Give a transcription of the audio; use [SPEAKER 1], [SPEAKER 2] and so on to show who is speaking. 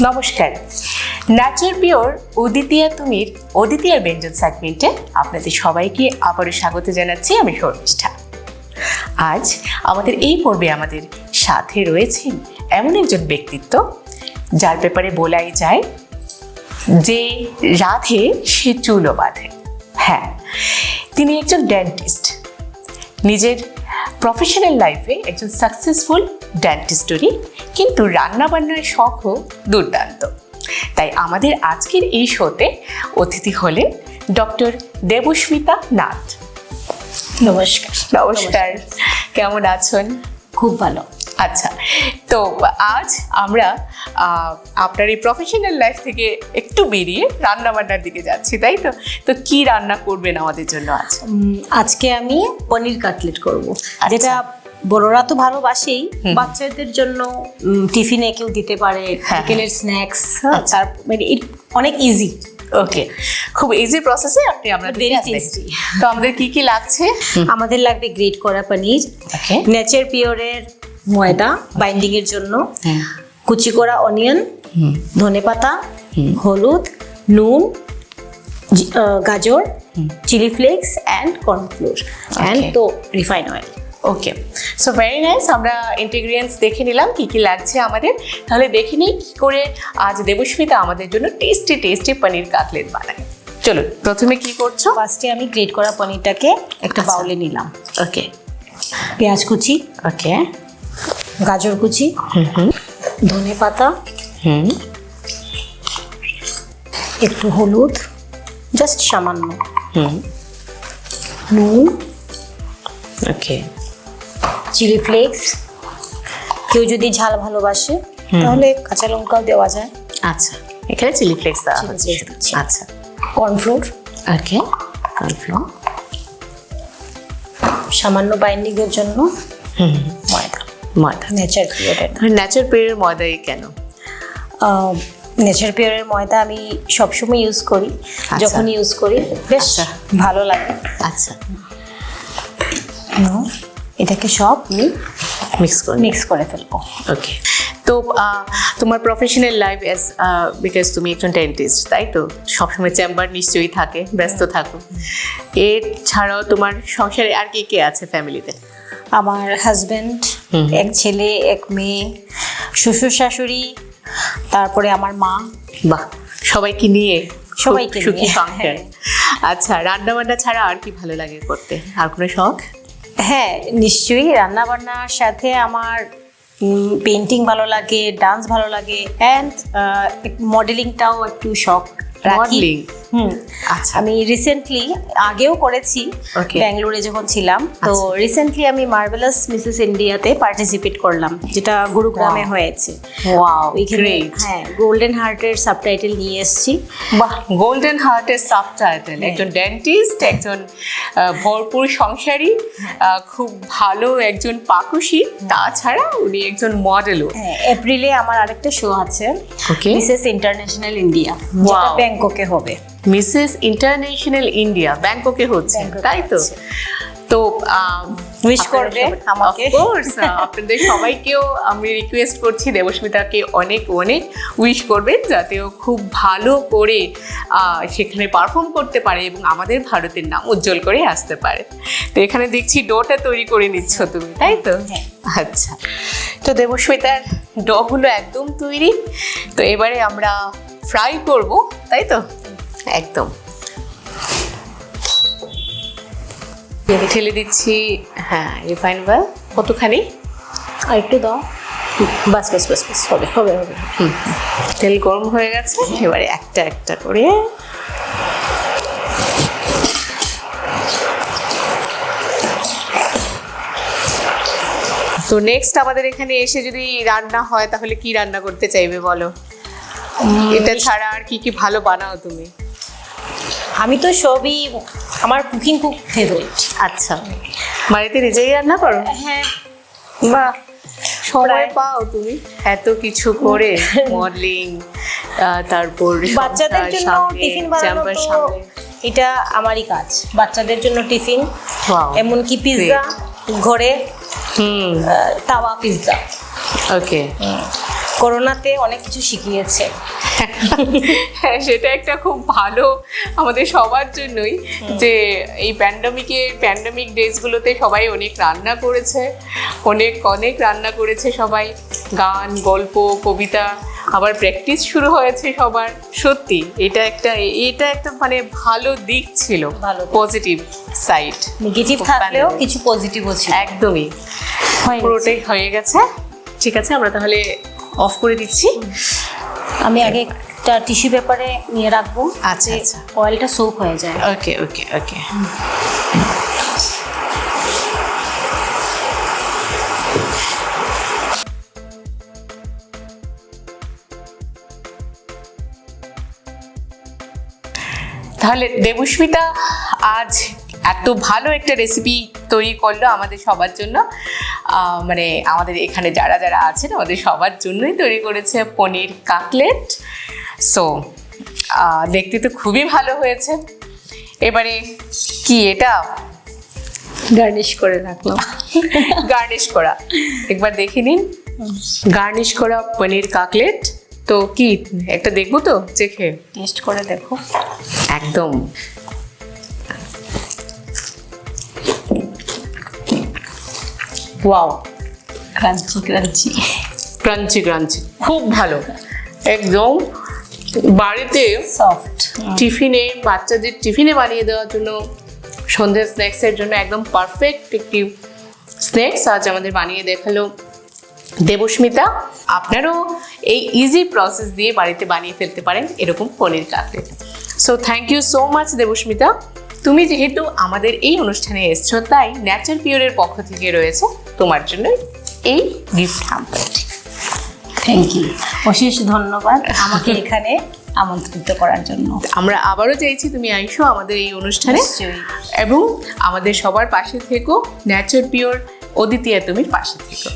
[SPEAKER 1] নমস্কার, Nature pure অদিতিয়া তুমির অদিতিয়ার ব্যঞ্জন সেগমেন্টে আপনাদের সবাইকে আবারও স্বাগত জানাচ্ছি। আমি শর্মিষ্ঠা। আজ আমাদের এই পর্বে আমাদের সাথে রয়েছেন এমন একজন ব্যক্তিত্ব যার ব্যাপারে বলাই যায় যে রাধে সে চুলও বাঁধে। হ্যাঁ, তিনি একজন ডেন্টিস্ট, নিজের প্রফেশনাল লাইফে একজন সাকসেসফুল ডেন্টিস্টরি, কিন্তু রান্নাবান্নার শখও দুর্দান্ত। তাই আমাদের আজকের এই শোতে অতিথি হলেন ডক্টর দেবস্মিতা নাথ।
[SPEAKER 2] নমস্কার।
[SPEAKER 1] নমস্কার, কেমন আছেন?
[SPEAKER 2] খুব ভালো।
[SPEAKER 1] আচ্ছা, তো আজ আমরা আপনার এই প্রফেশনাল লাইফ থেকে একটু বেরিয়ে রান্নাবান্নার দিকে যাচ্ছি, তাই তো? তো কি রান্না করবেন আমাদের জন্য আজ?
[SPEAKER 2] আজকে আমি পনির কাটলেট করব, যেটা বড়রা তো ভালোবাসেই, বাচ্চাদের জন্য টিফিনে কেউ দিতে পারে, বিকেলের স্ন্যাক্স, তার মানে অনেক ইজি।
[SPEAKER 1] ওকে, খুব ইজি প্রসেসে আপনি আমরা
[SPEAKER 2] ভেরি টেস্টি।
[SPEAKER 1] তো আমাদের কি কি লাগছে?
[SPEAKER 2] আমাদের লাগবে গ্রেট করা পনির, নেচার পিওরের ময়দা বাইন্ডিং এর জন্য, কুচি করা অনিয়ন, ধনেপাতা, হলুদ, নুন, গাজর, chilli flakes and cornflour and তো refine oil.
[SPEAKER 1] Okay, so very nice. আমরা ইনগ্রিডিয়েন্টস দেখে নিলাম কি কি লাগছে আমাদের। তাহলে দেখে নিই কী করে আজ দেবস্মিতা আমাদের জন্য টেস্টি টেস্টি পনির কাটলেট বানায়। চলো, প্রথমে কি করছো?
[SPEAKER 2] ফার্স্টে আমি গ্রেট করা পনিরটাকে একটা বাউলে নিলাম।
[SPEAKER 1] ওকে,
[SPEAKER 2] পেঁয়াজ কুচি,
[SPEAKER 1] ওকে,
[SPEAKER 2] গাজর কুচি, ধনে পাতা, একটু হলুদ, জাস্ট সামান্য, নুন,
[SPEAKER 1] ওকে,
[SPEAKER 2] চিলি ফ্লেক্স, কেউ যদি ঝাল ভালোবাসে তাহলে কাঁচা লঙ্কাও দেওয়া যায়।
[SPEAKER 1] আচ্ছা, এখানে চিলি ফ্লেক্স দেওয়া হচ্ছে। আচ্ছা,
[SPEAKER 2] কর্নফ্লোর,
[SPEAKER 1] ওকে, কর্নফ্লোর,
[SPEAKER 2] সামান্য বাইন্ডিং এর জন্য ময়দা।
[SPEAKER 1] ময়দা
[SPEAKER 2] নেচার পিওরের।
[SPEAKER 1] নেচার পিওরের ময়দাই কেন?
[SPEAKER 2] নেচার পিওরের ময়দা আমি সবসময় ইউজ করি, যখন ইউজ করি বেশ ভালো লাগে।
[SPEAKER 1] আচ্ছা,
[SPEAKER 2] এটাকে সব আমি
[SPEAKER 1] মিক্স করে
[SPEAKER 2] ফেলবো।
[SPEAKER 1] ওকে, তো তোমার প্রফেশনাল লাইফ অ্যাজ বিকজ তুমি একজন ডেন্টিস্ট, তাই তো? সবসময় চেম্বার নিশ্চয়ই থাকে, ব্যস্ত থাকো। এর ছাড়াও তোমার সংসারে আর কে কে আছে ফ্যামিলিতে?
[SPEAKER 2] আমার হাজব্যান্ড, এক ছেলে, এক মেয়ে, শ্বশুর শাশুড়ি, তারপরে আমার মা।
[SPEAKER 1] বাহ, সবাইকে নিয়ে সুখী সংসার। আচ্ছা, রান্না বান্না ছাড়া আর কি ভালো লাগে করতে? আর কোনো শখ?
[SPEAKER 2] হ্যাঁ, নিশ্চয়ই। রান্না বান্নার সাথে আমার পেন্টিং ভালো লাগে, ডান্স ভালো লাগে, অ্যান্ড মডেলিংটাও একটু শখ রাখি।
[SPEAKER 1] আচ্ছা,
[SPEAKER 2] আমি রিসেন্টলি আগেও করেছি ব্যাঙ্গালোরে যখন ছিলাম, তো রিসেন্টলি আমি মার্ভেলাস মিসেস ইন্ডিয়াতে পার্টিসিপেট করলাম, যেটা গুরুগ্রামে হয়েছে।
[SPEAKER 1] Wow, great.
[SPEAKER 2] হ্যাঁ, গোল্ডেন হার্টের সাবটাইটেল নিয়ে এসেছি।
[SPEAKER 1] বাহ, গোল্ডেন হার্টের সাবটাইটেল! একজন ডেন্টিস্ট, একজন ভরপুর সংসারী, খুব ভালো একজন পাকুশী, তাছাড়া উনি একজন মডেলও।
[SPEAKER 2] এপ্রিলে আমার আরেকটা শো আছে, মিসেস ইন্টারন্যাশনাল ইন্ডিয়া, যেটা ব্যাংককে হবে।
[SPEAKER 1] মিসেস ইন্টারন্যাশনাল ইন্ডিয়া ব্যাংককে হচ্ছে, তাই তো? তো
[SPEAKER 2] উইশ করবে আমাকে।
[SPEAKER 1] অফকোর্স, আপনাদের সবাইকেও আমি রিকোয়েস্ট করছি দেবস্মিতাকে অনেক অনেক উইশ করবেন, যাতে ও খুব ভালো করে সেখানে পারফর্ম করতে পারে এবং আমাদের ভারতের নাম উজ্জ্বল করে আসতে পারে। তো এখানে দেখছি ডোটা তৈরি করে নিচ্ছ তুমি, তাই তো? আচ্ছা, তো দেবস্মিতার ডোগুলো একদম তৈরি। তো এবারে আমরা ফ্রাই করব, তাই তো? একদম ঠেলে দিচ্ছি। হ্যাঁ, রিফাইন অয়েল কতখানি?
[SPEAKER 2] আর একটু দাও। বাস বাস বাস বাস, হবে হবে হবে।
[SPEAKER 1] তেল গরম হয়ে গেছে, এবারে একটা একটা করে তো নেক্সট আমাদের এখানে এসে যদি রান্না হয় তাহলে কি রান্না করতে চাইবে বলো? এটা ছাড়া আর কি কি ভালো বানাও তুমি?
[SPEAKER 2] আমি তো সবই, আমার কুকিং খুব ফেভারিট।
[SPEAKER 1] আচ্ছা, বাড়িতে নিজেই রান্না করো?
[SPEAKER 2] হ্যাঁ।
[SPEAKER 1] বাহ, সময় পাও তুমি এত কিছু করে? মডেলিং, তারপর
[SPEAKER 2] বাচ্চাদের জন্য টিফিন বানানো, এটা আমারই কাজ। বাচ্চাদের জন্য টিফিন, এমনকি পিৎজা ঘরে, তাওয়া পিৎজা।
[SPEAKER 1] ওকে,
[SPEAKER 2] করোনাতে অনেক কিছু শিখিয়েছে।
[SPEAKER 1] হ্যাঁ, সেটা একটা খুব ভালো আমাদের সবার জন্যই, যে এই প্যান্ডেমিক ডেজগুলোতে সবাই অনেক রান্না করেছে, অনেক রান্না করেছে সবাই, গান, গল্প, কবিতা, আবার প্র্যাকটিস শুরু হয়েছে সবার। সত্যি এটা একটা মানে ভালো দিক ছিল,
[SPEAKER 2] ভালো দিক।
[SPEAKER 1] Positive side.
[SPEAKER 2] নেগেটিভ থাকলেও কিছু পজিটিভও ছিল।
[SPEAKER 1] একদমই
[SPEAKER 2] হয়ে গেছে।
[SPEAKER 1] পুরোটাই হয়ে গেছে। ঠিক আছে, আমরা তাহলে অফ করে দিচ্ছি।
[SPEAKER 2] আমি আগে একটা টিস্যু পেপারে নিয়ে রাখবো,
[SPEAKER 1] আচ্ছা, আচ্ছা।
[SPEAKER 2] অয়েলটা সোক হয়ে যায়।
[SPEAKER 1] ওকে ওকে ওকে। তাহলে দেবস্মিতা আজ এত ভালো একটা রেসিপি তৈরি করলো আমাদের সবার জন্য, মানে আমাদের এখানে যারা যারা আছেন আমাদের সবার জন্যই তৈরি করেছে পনির কাটলেট। সো দেখতে তো খুবই ভালো হয়েছে। এবারে কি এটা
[SPEAKER 2] গার্নিশ করে রাখলাম।
[SPEAKER 1] গার্নিশ করা, একবার দেখে নিন। গার্নিশ করা পনির কাটলেট। তো কি একটা দেখবো তো চেখে?
[SPEAKER 2] টেস্ট করে দেখো।
[SPEAKER 1] একদম wow,
[SPEAKER 2] crunchy crunchy
[SPEAKER 1] crunchy crunchy, খুব ভালো একদম। বাড়িতে
[SPEAKER 2] সফট।
[SPEAKER 1] বাচ্চাদের টিফিনে বানিয়ে দেওয়ার জন্য, সন্ধ্যের স্ন্যাক্সের জন্য একদম পারফেক্ট একটি স্ন্যাক্স আজ আমাদের বানিয়ে দেখালো দেবস্মিতা। আপনারাও এই ইজি প্রসেস দিয়ে বাড়িতে বানিয়ে ফেলতে পারেন এরকম পনির cutlet. So thank you so much Debasmita. তুমি যেহেতু আমাদের এই অনুষ্ঠানে এসছো, তাই নেচার পিওরের পক্ষ থেকে রয়েছে তোমার জন্য এই গিফট হ্যাম্পারটি।
[SPEAKER 2] থ্যাংক ইউ, অশেষ ধন্যবাদ আমাকে এখানে আমন্ত্রিত করার জন্য।
[SPEAKER 1] আমরা আবারও চাইছি তুমি আইসো আমাদের এই অনুষ্ঠানে,
[SPEAKER 2] নিশ্চয়ই।
[SPEAKER 1] এবং আমাদের সবার পাশে থেকো, নেচার পিওর অদিতিয়া তুমির পাশে থেকো।